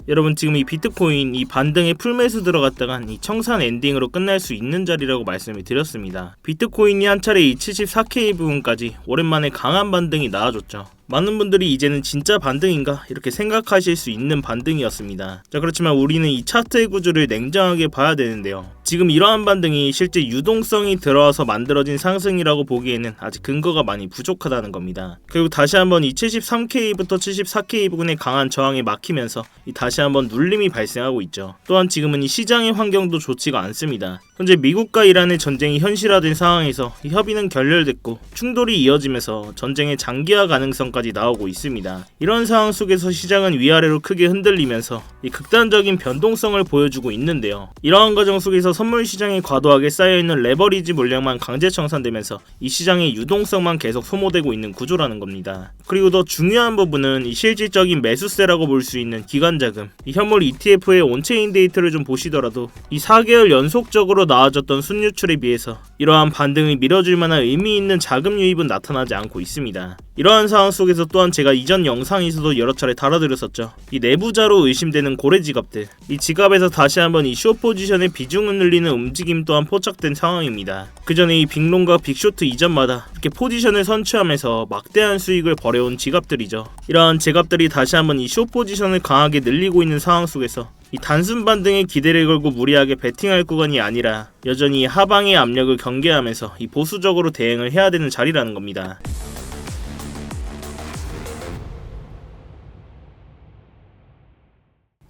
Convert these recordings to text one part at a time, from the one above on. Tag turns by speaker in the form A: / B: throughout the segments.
A: 여러분 지금 이 비트코인 이 반등에 풀매수 들어갔다간 이 청산 엔딩으로 끝날 수 있는 자리라고 말씀을 드렸습니다. 비트코인이 한 차례 이 74K 부분까지 오랜만에 강한 반등이 나와줬죠. 많은 분들이 이제는 진짜 반등인가 이렇게 생각하실 수 있는 반등이었습니다. 자, 그렇지만 우리는 이 차트의 구조를 냉정하게 봐야 되는데요. 지금 이러한 반등이 실제 유동성이 들어와서 만들어진 상승이라고 보기에는 아직 근거가 많이 부족하다는 겁니다. 그리고 다시 한번 이 73K부터 74K 부근의 강한 저항에 막히면서 다시 한번 눌림이 발생하고 있죠. 또한 지금은 이 시장의 환경도 좋지가 않습니다. 현재 미국과 이란의 전쟁이 현실화된 상황에서 이 협의는 결렬됐고 충돌이 이어지면서 전쟁의 장기화 가능성까지 나오고 있습니다. 이런 상황 속에서 시장은 위아래로 크게 흔들리면서 이 극단적인 변동성을 보여주고 있는데요. 이러한 과정 속에서 선물 시장에 과도하게 쌓여있는 레버리지 물량만 강제 청산되면서 이 시장의 유동성만 계속 소모되고 있는 구조라는 겁니다. 그리고 더 중요한 부분은 이 실질적인 매수세라고 볼 수 있는 기관 자금, 이 현물 ETF의 온체인 데이터를 좀 보시더라도 이 4개월 연속적으로 나아졌던 순유출에 비해서 이러한 반등을 밀어줄 만한 의미 있는 자금 유입은 나타나지 않고 있습니다. 이러한 상황 속에서 또한 제가 이전 영상에서도 여러 차례 다뤄드렸었죠. 이 내부자로 의심되는 고래 지갑들, 이 지갑에서 다시 한번 이 숏 포지션의 비중을 늘리는 움직임 또한 포착된 상황입니다. 그 전에 이 빅롱과 빅쇼트 이전마다 이렇게 포지션을 선취하면서 막대한 수익을 벌여온 지갑들이죠. 이러한 지갑들이 다시 한번 이 숏 포지션을 강하게 늘리고 있는 상황 속에서 이 단순 반등에 기대를 걸고 무리하게 베팅할 구간이 아니라 여전히 하방의 압력을 경계하면서 이 보수적으로 대응을 해야 되는 자리라는 겁니다.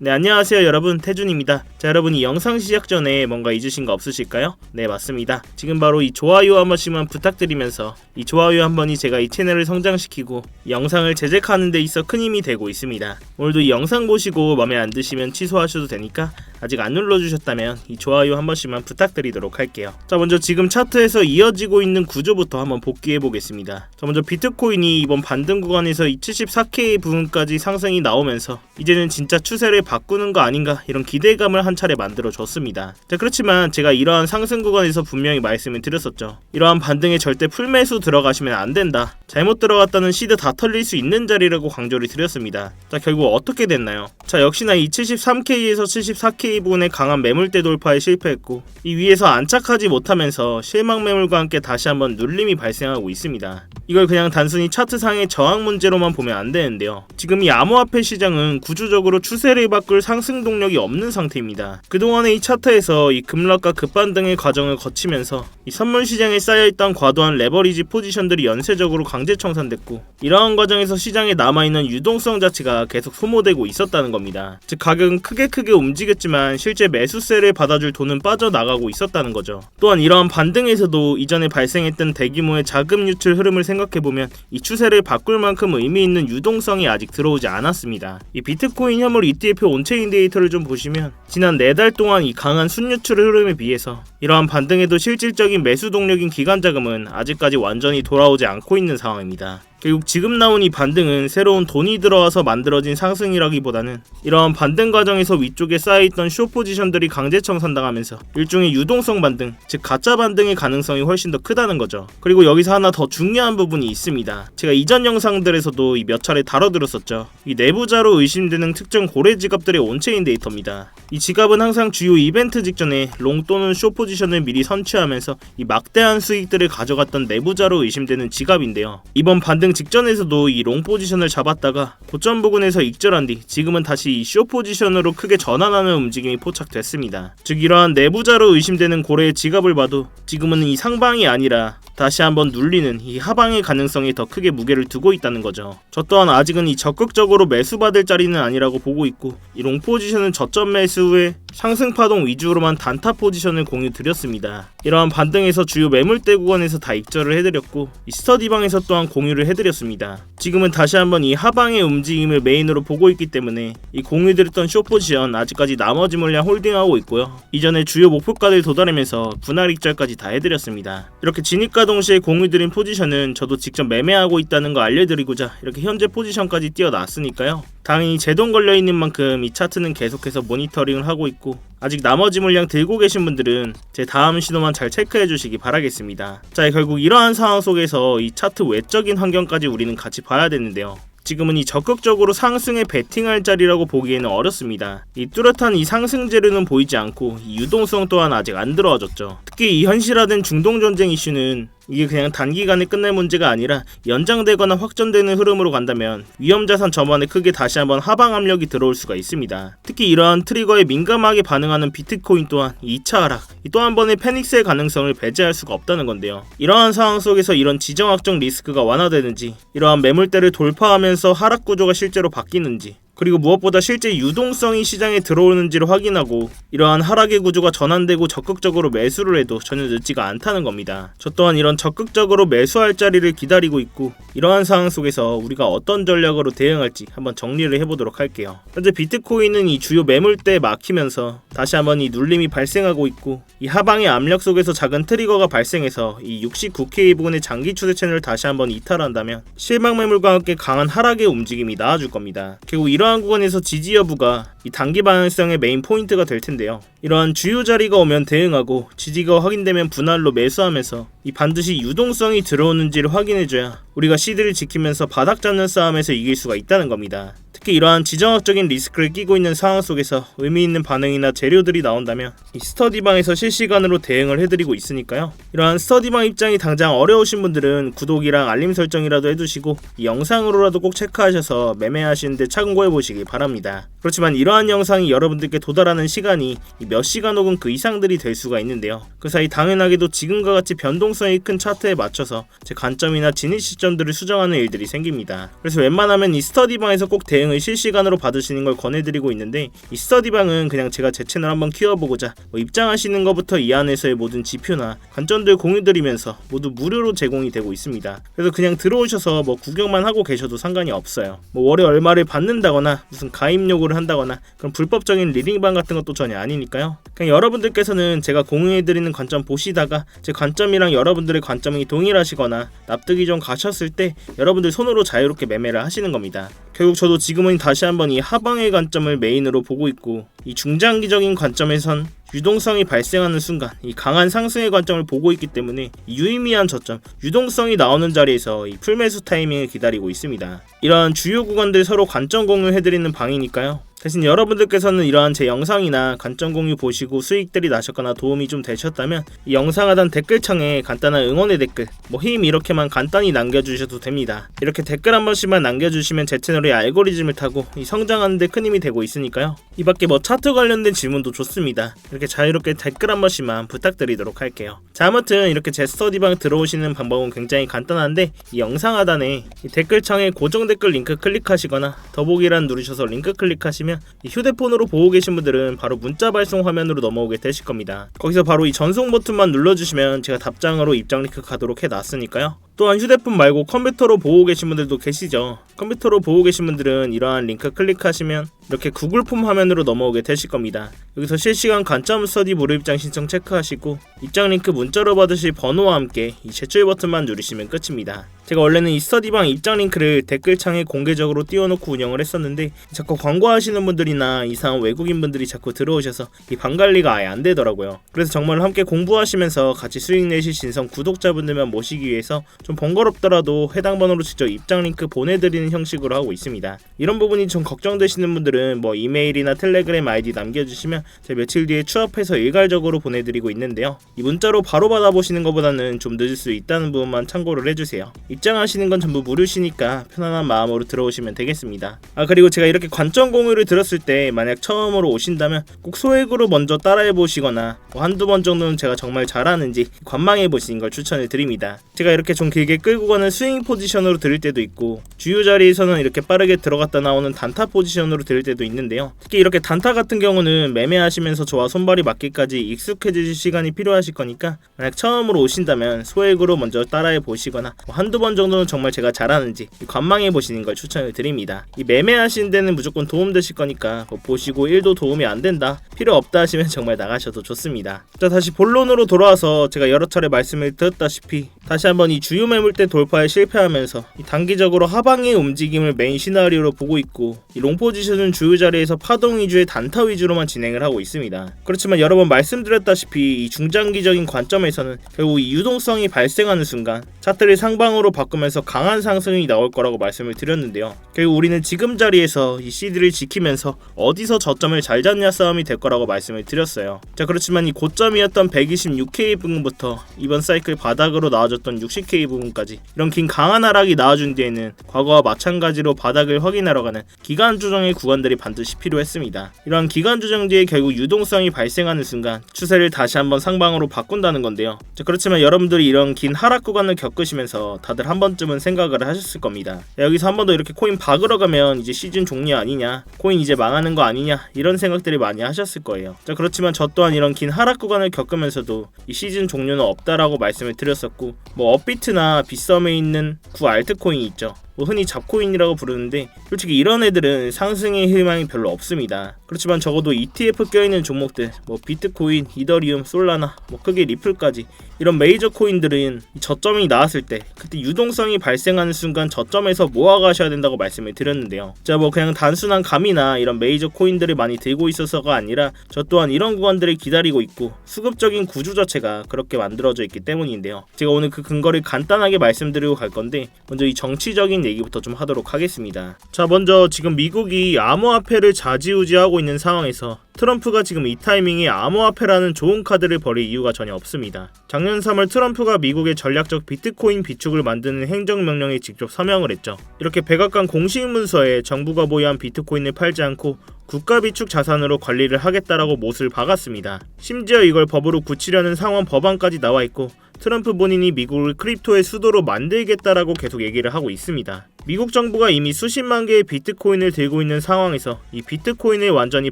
A: 네, 안녕하세요 여러분, 태준입니다. 자, 여러분 이 영상 시작 전에 뭔가 잊으신 거 없으실까요? 네, 맞습니다. 지금 바로 이 좋아요 한 번씩만 부탁드리면서 이 좋아요 한 번이 제가 이 채널을 성장시키고 이 영상을 제작하는 데 있어 큰 힘이 되고 있습니다. 오늘도 이 영상 보시고 마음에 안 드시면 취소하셔도 되니까 아직 안 눌러주셨다면 이 좋아요 한 번씩만 부탁드리도록 할게요. 자, 먼저 지금 차트에서 이어지고 있는 구조부터 한번 복귀해 보겠습니다. 자, 먼저 비트코인이 이번 반등 구간에서 이 74K 부분까지 상승이 나오면서 이제는 진짜 추세를 바꾸는 거 아닌가 이런 기대감을 한 차례 만들어 줬습니다. 자, 그렇지만 제가 이러한 상승 구간에서 분명히 말씀을 드렸었죠. 이러한 반등에 절대 풀매수 들어가시면 안 된다. 잘못 들어갔다는 시드 다 털릴 수 있는 자리라고 강조를 드렸습니다. 자, 결국 어떻게 됐나요? 자, 역시나 이 73K에서 74K 부분의 강한 매물대 돌파에 실패했고 이 위에서 안착하지 못하면서 실망 매물과 함께 다시 한번 눌림이 발생하고 있습니다. 이걸 그냥 단순히 차트상의 저항 문제로만 보면 안 되는데요. 지금 이 암호화폐 시장은 구조적으로 추세를 바꿀 상승 동력이 없는 상태입니다. 그동안의 이 차트에서 이 급락과 급반등의 과정을 거치면서 이 선물 시장에 쌓여있던 과도한 레버리지 포지션들이 연쇄적으로 강제 청산됐고 이러한 과정에서 시장에 남아있는 유동성 자체가 계속 소모되고 있었다는 겁니다. 즉 가격은 크게 움직였지만 실제 매수세를 받아줄 돈은 빠져나가고 있었다는 거죠. 또한 이러한 반등에서도 이전에 발생했던 대규모의 자금 유출 흐름을 생각해보면 이 추세를 바꿀 만큼 의미 있는 유동성이 아직 들어오지 않았습니다. 이 비트코인 현물 ETF 온체인 데이터를 좀 보시면 지난 4달 동안 이 강한 순유출 흐름에 비해서 이러한 반등에도 실질적인 매수 동력인 기관 자금은 아직까지 완전히 돌아오지 않고 있는 상황입니다. 결국 지금 나온 이 반등은 새로운 돈이 들어와서 만들어진 상승이라기보다는 이러한 반등 과정에서 위쪽에 쌓여있던 숏 포지션들이 강제 청산당하면서 일종의 유동성 반등, 즉 가짜 반등의 가능성이 훨씬 더 크다는 거죠. 그리고 여기서 하나 더 중요한 부분이 있습니다. 제가 이전 영상들에서도 몇 차례 다뤄드렸었죠. 이 내부자로 의심되는 특정 고래 지갑들의 온체인 데이터입니다. 이 지갑은 항상 주요 이벤트 직전에 롱 또는 숏 포지션을 미리 선취하면서 이 막대한 수익들을 가져갔던 내부자로 의심되는 지갑인데요. 이번 반등 직전에서도 이 롱 포지션을 잡았다가 고점 부근에서 익절한 뒤 지금은 다시 이 숏 포지션으로 크게 전환하는 움직임이 포착됐습니다. 즉 이러한 내부자로 의심되는 고래의 지갑을 봐도 지금은 이 상방이 아니라 다시 한번 눌리는 이 하방의 가능성이 더 크게 무게를 두고 있다는 거죠. 저 또한 아직은 이 적극적으로 매수받을 자리는 아니라고 보고 있고 이 롱 포지션은 저점 매수 후에 상승 파동 위주로만 단타 포지션을 공유 드렸습니다. 이러한 반등에서 주요 매물대 구간에서 다 익절을 해드렸고 이 스터디방에서 또한 공유를 해드렸습니다. 지금은 다시 한번 이 하방의 움직임을 메인으로 보고 있기 때문에 이 공유드렸던 숏 포지션 아직까지 나머지 물량 홀딩하고 있고요. 이전에 주요 목표가를 도달하면서 분할 익절까지 다 해드렸습니다. 이렇게 진입과 동시에 공유드린 포지션은 저도 직접 매매하고 있다는 거 알려드리고자 이렇게 현재 포지션까지 띄워놨으니까요. 당연히 제 돈 걸려있는 만큼 이 차트는 계속해서 모니터링을 하고 있고 아직 나머지 물량 들고 계신 분들은 제 다음 신호만 잘 체크해 주시기 바라겠습니다. 자, 결국 이러한 상황 속에서 이 차트 외적인 환경까지 우리는 같이 봐야 되는데요. 지금은 이 적극적으로 상승에 베팅할 자리라고 보기에는 어렵습니다. 이 뚜렷한 이 상승 재료는 보이지 않고 이 유동성 또한 아직 안 들어와졌죠. 특히 이 현실화된 중동 전쟁 이슈는 이게 그냥 단기간에 끝날 문제가 아니라 연장되거나 확전되는 흐름으로 간다면 위험자산 전반에 크게 다시 한번 하방 압력이 들어올 수가 있습니다. 특히 이러한 트리거에 민감하게 반응하는 비트코인 또한 2차 하락, 또 한 번의 패닉셀 가능성을 배제할 수가 없다는 건데요. 이러한 상황 속에서 이런 지정학적 리스크가 완화되는지, 이러한 매물대를 돌파하면서 하락 구조가 실제로 바뀌는지, 그리고 무엇보다 실제 유동성이 시장에 들어오는지를 확인하고 이러한 하락의 구조가 전환되고 적극적으로 매수를 해도 전혀 늦지가 않다는 겁니다. 저 또한 이런 적극적으로 매수할 자리를 기다리고 있고, 이러한 상황 속에서 우리가 어떤 전략으로 대응할지 한번 정리를 해보도록 할게요. 현재 비트코인은 이 주요 매물대에 막히면서 다시 한번 이 눌림이 발생하고 있고, 이 하방의 압력 속에서 작은 트리거가 발생해서 이 69K 부근의 장기 추세 채널을 다시 한번 이탈한다면 실망 매물과 함께 강한 하락의 움직임이 나와줄 겁니다. 결국 이러한 구간에서 지지 여부가 이 단기 방향성의 메인 포인트가 될 텐데요. 이러한 주요 자리가 오면 대응하고, 지지가 확인되면 분할로 매수하면서 이 반드시 유동성이 들어오는지를 확인해줘야 우리가 시드를 지키면서 바닥 잡는 싸움에서 이길 수가 있다는 겁니다. 특히 이러한 지정학적인 리스크를 끼고 있는 상황 속에서 의미 있는 반응이나 재료들이 나온다면 이 스터디방에서 실시간으로 대응을 해드리고 있으니까요. 이러한 스터디방 입장이 당장 어려우신 분들은 구독이랑 알림 설정이라도 해두시고 이 영상으로라도 꼭 체크하셔서 매매하시는데 참고해보시기 바랍니다. 그렇지만 이러한 영상이 여러분들께 도달하는 시간이 몇 시간 혹은 그 이상들이 될 수가 있는데요. 그 사이 당연하게도 지금과 같이 변동성이 큰 차트에 맞춰서 제 관점이나 진입 시점들을 수정하는 일들이 생깁니다. 그래서 웬만하면 이 스터디방에서 꼭 대응을 실시간으로 받으시는 걸 권해드리고 있는데, 이 스터디방은 그냥 제가 제 채널 한번 키워보고자 입장하시는 것부터 이 안에서의 모든 지표나 관점들 공유드리면서 모두 무료로 제공이 되고 있습니다. 그래서 그냥 들어오셔서 구경만 하고 계셔도 상관이 없어요. 월에 얼마를 받는다거나 무슨 가입 요구를 한다거나 그런 불법적인 리딩방 같은 것도 전혀 아니니까요. 그냥 여러분들께서는 제가 공유해드리는 관점 보시다가 제 관점이랑 여러분들의 관점이 동일하시거나 납득이 좀 가셨을 때 여러분들 손으로 자유롭게 매매를 하시는 겁니다. 결국 저도 지금은 다시 한번 이 하방의 관점을 메인으로 보고 있고, 이 중장기적인 관점에선 유동성이 발생하는 순간 이 강한 상승의 관점을 보고 있기 때문에 유의미한 저점, 유동성이 나오는 자리에서 이 풀매수 타이밍을 기다리고 있습니다. 이러한 주요 구간들 서로 관점 공유해드리는 방이니까요. 대신 여러분들께서는 이러한 제 영상이나 관점 공유 보시고 수익들이 나셨거나 도움이 좀 되셨다면 이 영상 하단 댓글창에 간단한 응원의 댓글, 힘 이렇게만 간단히 남겨주셔도 됩니다. 이렇게 댓글 한 번씩만 남겨주시면 제 채널의 알고리즘을 타고 이 성장하는 데 큰 힘이 되고 있으니까요. 이 밖에 차트 관련된 질문도 좋습니다. 이렇게 자유롭게 댓글 한 번씩만 부탁드리도록 할게요. 자, 아무튼 이렇게 제 스터디방 들어오시는 방법은 굉장히 간단한데, 이 영상 하단에 이 댓글창에 고정 댓글 링크 클릭하시거나 더보기란 누르셔서 링크 클릭하시면 이 휴대폰으로 보고 계신 분들은 바로 문자 발송 화면으로 넘어오게 되실 겁니다. 거기서 바로 이 전송 버튼만 눌러주시면 제가 답장으로 입장 링크 가도록 해놨으니까요. 또한 휴대폰 말고 컴퓨터로 보고 계신 분들도 계시죠. 컴퓨터로 보고 계신 분들은 이러한 링크 클릭하시면 이렇게 구글 폼 화면으로 넘어오게 되실 겁니다. 여기서 실시간 관점 스터디 무료 입장 신청 체크하시고 입장 링크 문자로 받으실 번호와 함께 이 제출 버튼만 누르시면 끝입니다. 제가 원래는 이 스터디방 입장 링크를 댓글창에 공개적으로 띄워놓고 운영을 했었는데, 자꾸 광고하시는 분들이나 이상한 외국인 분들이 자꾸 들어오셔서 이 방 관리가 아예 안 되더라고요. 그래서 정말 함께 공부하시면서 같이 수익 내실 진성 구독자분들만 모시기 위해서 좀 번거롭더라도 해당 번호로 직접 입장 링크 보내드리는 형식으로 하고 있습니다. 이런 부분이 좀 걱정되시는 분들은 이메일이나 텔레그램 아이디 남겨주시면 제가 며칠 뒤에 추합해서 일괄적으로 보내드리고 있는데요. 이 문자로 바로 받아보시는 것보다는 좀 늦을 수 있다는 부분만 참고를 해주세요. 입장하시는 건 전부 무료시니까 편안한 마음으로 들어오시면 되겠습니다. 그리고 제가 이렇게 관점 공유를 들었을 때 만약 처음으로 오신다면 꼭 소액으로 먼저 따라해보시거나 한두 번 정도는 제가 정말 잘하는지 관망해보시는 걸 추천을 드립니다. 제가 이렇게 좀 길게 끌고 가는 스윙 포지션으로 들을 때도 있고, 주요 자리에서는 이렇게 빠르게 들어갔다 나오는 단타 포지션으로 들을 때도 있는데요. 특히 이렇게 단타 같은 경우는 매매하시면서 저와 손발이 맞기까지 익숙해지실 시간이 필요하실 거니까 만약 처음으로 오신다면 소액으로 먼저 따라해 보시거나 한두 번 정도는 정말 제가 잘하는지 관망해 보시는 걸 추천을 드립니다. 이 매매하시는 데는 무조건 도움 되실 거니까 보시고 1도 도움이 안 된다, 필요 없다 하시면 정말 나가셔도 좋습니다. 자, 다시 본론으로 돌아와서 제가 여러 차례 말씀을 드렸다시피 다시 한번 이 주요 주요 매물대 돌파에 실패하면서 단기적으로 하방의 움직임을 메인 시나리오로 보고 있고 이 롱 포지션은 주요 자리에서 파동 위주의 단타 위주로만 진행을 하고 있습니다. 그렇지만 여러 번 말씀드렸다시피 이 중장기적인 관점에서는 결국 이 유동성이 발생하는 순간 차트를 상방으로 바꾸면서 강한 상승이 나올 거라고 말씀을 드렸는데요. 결국 우리는 지금 자리에서 이 CD를 지키면서 어디서 저점을 잘 잡냐 싸움이 될 거라고 말씀을 드렸어요. 자, 그렇지만 이 고점이었던 126K 부분부터 이번 사이클 바닥으로 나와줬던 60K 부분까지 이런 긴 강한 하락이 나와준 뒤에는 과거와 마찬가지로 바닥을 확인하러 가는 기간 조정의 구간들이 반드시 필요했습니다. 이러한 기간 조정 뒤에 결국 유동성이 발생하는 순간 추세를 다시 한번 상방으로 바꾼다는 건데요. 자, 그렇지만 여러분들이 이런 긴 하락 구간을 겪으시면서 다들 한 번쯤은 생각을 하셨을 겁니다. 야, 여기서 한 번 더 이렇게 코인 박으러 가면 이제 시즌 종료 아니냐, 코인 이제 망하는 거 아니냐, 이런 생각들이 많이 하셨을 거예요. 자, 그렇지만 저 또한 이런 긴 하락 구간을 겪으면서도 이 시즌 종료는 없다라고 말씀을 드렸었고, 뭐 업비트나 빗썸에 있는 구 알트코인이 있죠. 뭐 흔히 잡코인이라고 부르는데 솔직히 이런 애들은 상승의 희망이 별로 없습니다. 그렇지만 적어도 ETF 껴있는 종목들, 뭐 비트코인, 이더리움, 솔라나, 뭐 크게 리플까지 이런 메이저 코인들은 저점이 나왔을 때 그때 유동성이 발생하는 순간 저점에서 모아가셔야 된다고 말씀을 드렸는데요. 자, 뭐 그냥 단순한 감이나 이런 메이저 코인들을 많이 들고 있어서가 아니라 저 또한 이런 구간들을 기다리고 있고 수급적인 구조 자체가 그렇게 만들어져 있기 때문인데요. 제가 오늘 그 근거를 간단하게 말씀드리고 갈 건데 먼저 이 정치적인 얘기부터 좀 하도록 하겠습니다. 자, 먼저 지금 미국이 암호화폐를 좌지우지하고 있는 상황에서 트럼프가 지금 이 타이밍에 암호화폐라는 좋은 카드를 벌일 이유가 전혀 없습니다. 작년 3월 트럼프가 미국의 전략적 비트코인 비축을 만드는 행정명령에 직접 서명을 했죠. 이렇게 백악관 공식 문서에 정부가 보유한 비트코인을 팔지 않고 국가 비축 자산으로 관리를 하겠다라고 못을 박았습니다. 심지어 이걸 법으로 굳히려는 상원 법안까지 나와 있고 트럼프 본인이 미국을 크립토의 수도로 만들겠다라고 계속 얘기를 하고 있습니다. 미국 정부가 이미 수십만 개의 비트코인을 들고 있는 상황에서 이 비트코인을 완전히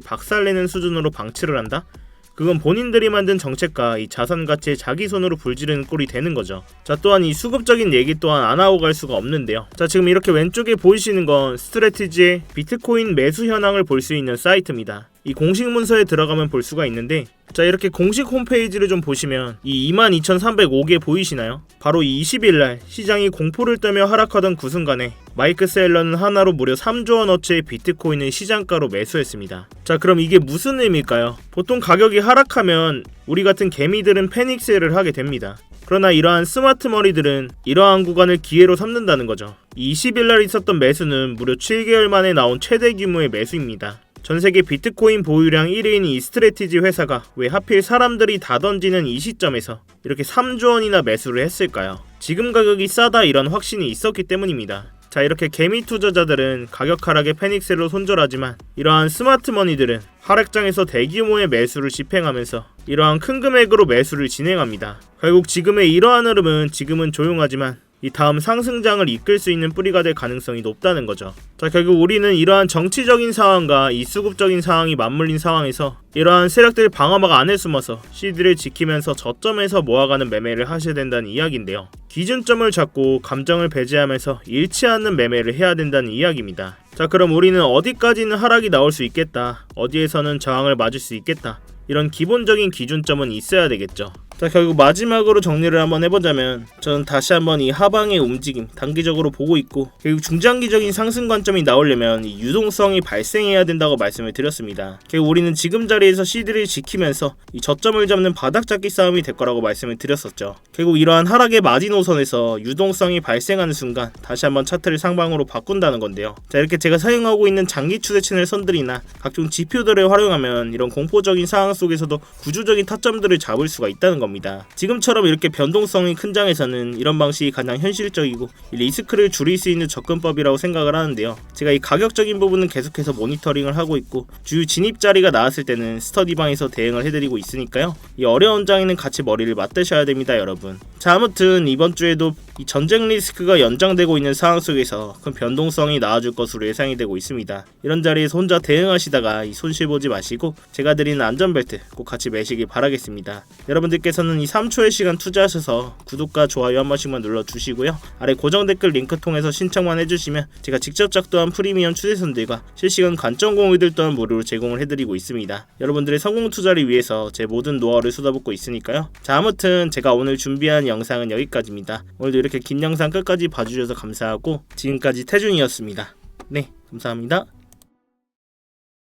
A: 박살내는 수준으로 방치를 한다? 그건 본인들이 만든 정책과 이 자산 가치에 자기 손으로 불지르는 꼴이 되는 거죠. 자, 또한 이 수급적인 얘기 또한 안 하고 갈 수가 없는데요. 자, 지금 이렇게 왼쪽에 보이시는 건 스트래티지의 비트코인 매수 현황을 볼 수 있는 사이트입니다. 이 공식 문서에 들어가면 볼 수가 있는데, 자, 이렇게 공식 홈페이지를 좀 보시면 이 22,305개 보이시나요? 바로 이 20일날 시장이 공포를 떨며 하락하던 그 순간에 마이크 셀러는 하나로 무려 3조 원어치의 비트코인을 시장가로 매수했습니다. 자, 그럼 이게 무슨 의미일까요? 보통 가격이 하락하면 우리 같은 개미들은 패닉셀을 하게 됩니다. 그러나 이러한 스마트 머리들은 이러한 구간을 기회로 삼는다는 거죠. 20일날 있었던 매수는 무려 7개월 만에 나온 최대 규모의 매수입니다. 전세계 비트코인 보유량 1위인 이 스트래티지 회사가 왜 하필 사람들이 다 던지는 이 시점에서 이렇게 3조 원이나 매수를 했을까요? 지금 가격이 싸다 이런 확신이 있었기 때문입니다. 자, 이렇게 개미 투자자들은 가격 하락에 패닉셀로 손절하지만 이러한 스마트 머니들은 하락장에서 대규모의 매수를 집행하면서 이러한 큰 금액으로 매수를 진행합니다. 결국 지금의 이러한 흐름은 지금은 조용하지만 이 다음 상승장을 이끌 수 있는 뿌리가 될 가능성이 높다는 거죠. 자, 결국 우리는 이러한 정치적인 상황과 이 수급적인 상황이 맞물린 상황에서 이러한 세력들 방어막 안에 숨어서 CD를 지키면서 저점에서 모아가는 매매를 하셔야 된다는 이야기인데요. 기준점을 잡고 감정을 배제하면서 잃지 않는 매매를 해야 된다는 이야기입니다. 자, 그럼 우리는 어디까지는 하락이 나올 수 있겠다, 어디에서는 저항을 맞을 수 있겠다, 이런 기본적인 기준점은 있어야 되겠죠. 자, 결국 마지막으로 정리를 한번 해보자면 저는 다시 한번 이 하방의 움직임 단기적으로 보고 있고 결국 중장기적인 상승 관점이 나오려면 이 유동성이 발생해야 된다고 말씀을 드렸습니다. 결국 우리는 지금 자리에서 CD를 지키면서 이 저점을 잡는 바닥 잡기 싸움이 될 거라고 말씀을 드렸었죠. 결국 이러한 하락의 마지노선에서 유동성이 발생하는 순간 다시 한번 차트를 상방으로 바꾼다는 건데요. 자, 이렇게 제가 사용하고 있는 장기 추세 채널 선들이나 각종 지표들을 활용하면 이런 공포적인 상황 속에서도 구조적인 타점들을 잡을 수가 있다는 겁니다. 지금처럼 이렇게 변동성이 큰 장에서는 이런 방식이 가장 현실적이고 리스크를 줄일 수 있는 접근법이라고 생각을 하는데요. 제가 이 가격적인 부분은 계속해서 모니터링을 하고 있고 주요 진입 자리가 나왔을 때는 스터디방에서 대응을 해드리고 있으니까요. 이 어려운 장에는 같이 머리를 맞대셔야 됩니다, 여러분. 자, 아무튼 이번 주에도 이 전쟁 리스크가 연장되고 있는 상황 속에서 큰 변동성이 나와줄 것으로 예상이 되고 있습니다. 이런 자리에서 혼자 대응하시다가 이 손실 보지 마시고 제가 드리는 안전벨트 꼭 같이 매시길 바라겠습니다. 여러분들께서는 이 3초의 시간 투자하셔서 구독과 좋아요 한 번씩만 눌러주시고요. 아래 고정 댓글 링크 통해서 신청만 해주시면 제가 직접 작도한 프리미엄 추세선들과 실시간 관점 공유들 또한 무료로 제공을 해드리고 있습니다. 여러분들의 성공 투자를 위해서 제 모든 노하우를 쏟아붓고 있으니까요. 자, 아무튼 제가 오늘 준비한 영상은 여기까지입니다. 오늘도 이렇게 이렇게 긴 영상 끝까지 봐주셔서 감사하고 지금까지 태준이었습니다. 네, 감사합니다.